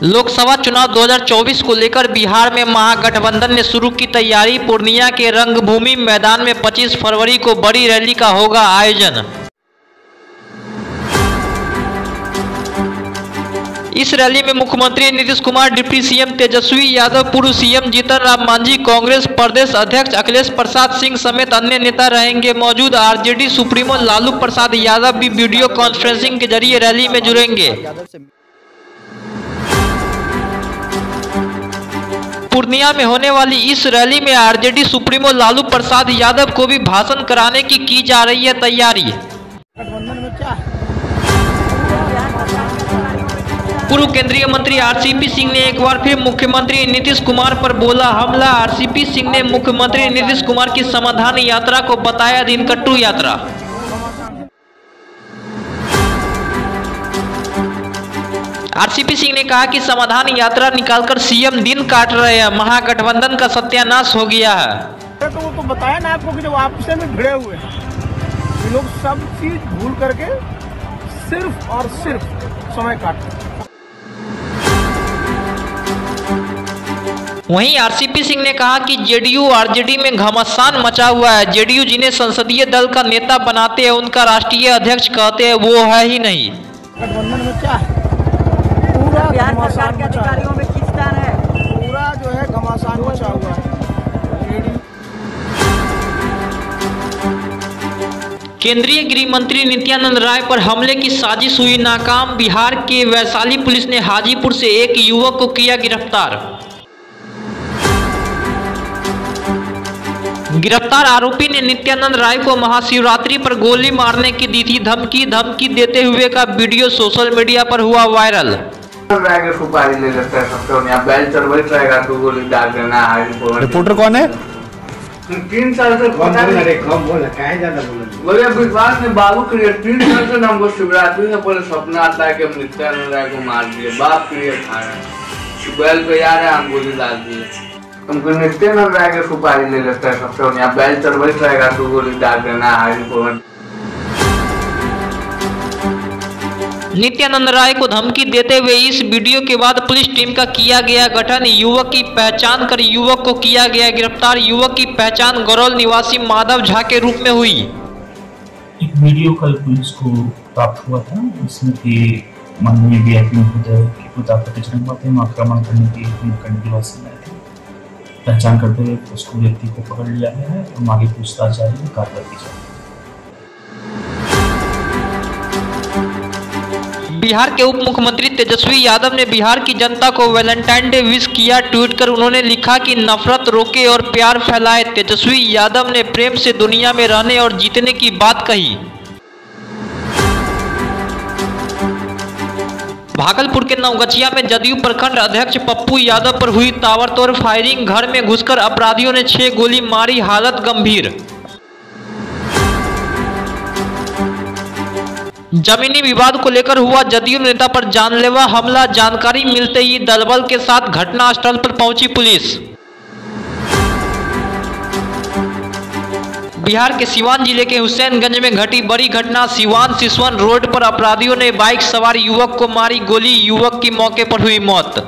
लोकसभा चुनाव 2024 को लेकर बिहार में महागठबंधन ने शुरू की तैयारी। पूर्णिया के रंगभूमि मैदान में 25 फरवरी को बड़ी रैली का होगा आयोजन। इस रैली में मुख्यमंत्री नीतीश कुमार, डिप्टी सीएम तेजस्वी यादव, पूर्व सीएम जीतन राम मांझी, कांग्रेस प्रदेश अध्यक्ष अखिलेश प्रसाद सिंह समेत अन्य नेता रहेंगे मौजूद। आरजेडी सुप्रीमो लालू प्रसाद यादव भी वीडियो कॉन्फ्रेंसिंग के जरिए रैली में जुड़ेंगे। पूर्णिया में होने वाली इस रैली में आरजेडी सुप्रीमो लालू प्रसाद यादव को भी भाषण कराने की जा रही है तैयारी। पूर्व केंद्रीय मंत्री आरसीपी सिंह ने एक बार फिर मुख्यमंत्री नीतीश कुमार पर बोला हमला। आरसीपी सिंह ने मुख्यमंत्री नीतीश कुमार की समाधान यात्रा को बताया दिनकट्टू यात्रा। आरसीपी सिंह ने कहा कि समाधान यात्रा निकालकर सीएम दिन काट रहे हैं, महागठबंधन का सत्यानाश हो गया है। तो वो तो बताया ना आपको कि जब आपस में भिड़े हुए ये लोग सब चीज भूल करके सिर्फ और सिर्फ समय काटते। वहीं आरसीपी सिंह ने कहा कि जेडीयू आरजेडी में घमासान मचा हुआ है। जेडीयू जिन्हें संसदीय दल का नेता बनाते हैं उनका राष्ट्रीय अध्यक्ष कहते हैं वो है ही नहीं। गठबंधन में क्या है, पूरा बिहार सरकार के अधिकारियों में खींचतान है, पूरा जो है घमासान मचा हुआ है। केंद्रीय गृह मंत्री नित्यानंद राय पर हमले की साजिश हुई नाकाम। बिहार के वैशाली पुलिस ने हाजीपुर से एक युवक को किया गिरफ्तार। गिरफ्तार आरोपी ने नित्यानंद राय को महाशिवरात्रि पर गोली मारने की दी थी धमकी। धमकी देते हुए का वीडियो सोशल मीडिया पर हुआ वायरल। सुपारी ले लेता है सबसे, यहाँ बैल चढ़वैत रहेगा तो गोली डाल देना है। रिपोर्टर कौन है? 3 साल से बोले विश्वास ने बाबू क्रिएट 3 साल से हमको शिवरात्रि से पहले सपना आता है कि हम नित्यानंद राय को मार दिए। बाप क्रिएट खा रहे हैं, बैल पे आ रहे हैं, हम गोली डाल दिए। तुमको नित्यानंद राय के सुपारी ले लेता है सबसे, यहाँ बैल चढ़वैत रहेगा तो गोली डाल देना है। नित्यानंद राय को धमकी देते हुए इस वीडियो के बाद पुलिस टीम का किया गया गठन। युवक की पहचान कर युवक को किया गया गिरफ्तार। युवक की पहचान गरौल निवासी माधव झा के रूप में हुई। एक वीडियो कल पुलिस को प्राप्त हुआ था जिसमें कि माननीय वीआईपी महोदय की प्रताप में आक्रमण करने की वास्ते में पहचान करते हुए उसको व्यक्ति को पकड़ लिया गया है और आगे पूछताछ जारी है, कार्रवाई की जाएगी। बिहार के उप मुख्यमंत्री तेजस्वी यादव ने बिहार की जनता को वैलेंटाइन डे विश किया। ट्वीट कर उन्होंने लिखा कि नफरत रोके और प्यार फैलाए। तेजस्वी यादव ने प्रेम से दुनिया में रहने और जीतने की बात कही। भागलपुर के नवगछिया में जदयू प्रखंड अध्यक्ष पप्पू यादव पर हुई ताबड़तोड़ फायरिंग। घर में घुसकर अपराधियों ने 6 गोली मारी, हालत गंभीर। जमीनी विवाद को लेकर हुआ जदयू नेता पर जानलेवा हमला। जानकारी मिलते ही दलबल के साथ घटनास्थल पर पहुंची पुलिस। बिहार के सीवान जिले के हुसैनगंज में घटी बड़ी घटना। सीवान सिसवन रोड पर अपराधियों ने बाइक सवार युवक को मारी गोली। युवक की मौके पर हुई मौत।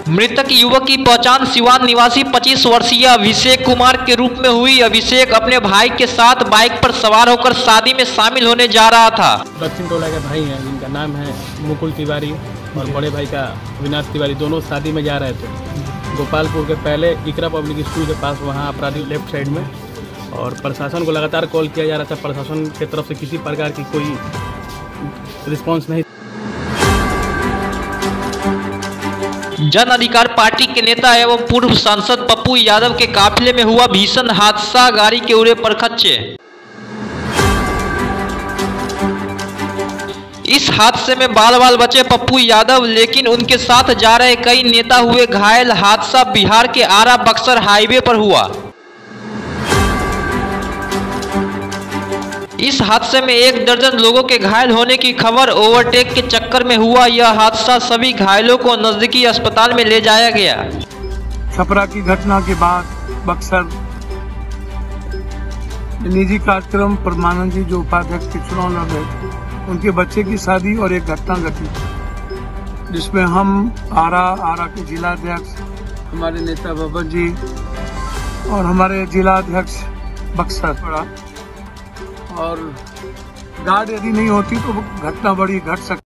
मृतक युवक की पहचान सीवान निवासी 25 वर्षीय अभिषेक कुमार के रूप में हुई। अभिषेक अपने भाई के साथ बाइक पर सवार होकर शादी में शामिल होने जा रहा था। दक्षिण टोला के भाई हैं जिनका नाम है मुकुल तिवारी और बड़े भाई का अविनाश तिवारी, दोनों शादी में जा रहे थे गोपालपुर के पहले इकरा पब्लिक स्कूल के पास। वहाँ अपराधी लेफ्ट साइड में, और प्रशासन को लगातार कॉल किया जा रहा था। प्रशासन की तरफ से किसी प्रकार की कोई रिस्पांस नहीं। जन अधिकार पार्टी के नेता एवं पूर्व सांसद पप्पू यादव के काफिले में हुआ भीषण हादसा। गाड़ी के उड़े परखच्चे। इस हादसे में बाल बाल बचे पप्पू यादव, लेकिन उनके साथ जा रहे कई नेता हुए घायल। हादसा बिहार के आरा बक्सर हाईवे पर हुआ। इस हादसे में 1 दर्जन लोगों के घायल होने की खबर। ओवरटेक के चक्कर में हुआ यह हादसा। सभी घायलों को नजदीकी अस्पताल में ले जाया गया। छपरा की घटना के बाद बक्सर निजी कार्यक्रम परमानंद जी जो उपाध्यक्ष के चुनाव लड़ रहे थे, उनके बच्चे की शादी और एक घटना घटी जिसमें हम आरा के जिलाध्यक्ष, हमारे नेता भवन जी और हमारे जिलाध्यक्ष बक्सर पड़ा, और गार्ड यदि नहीं होती तो घटना बड़ी घट सकती।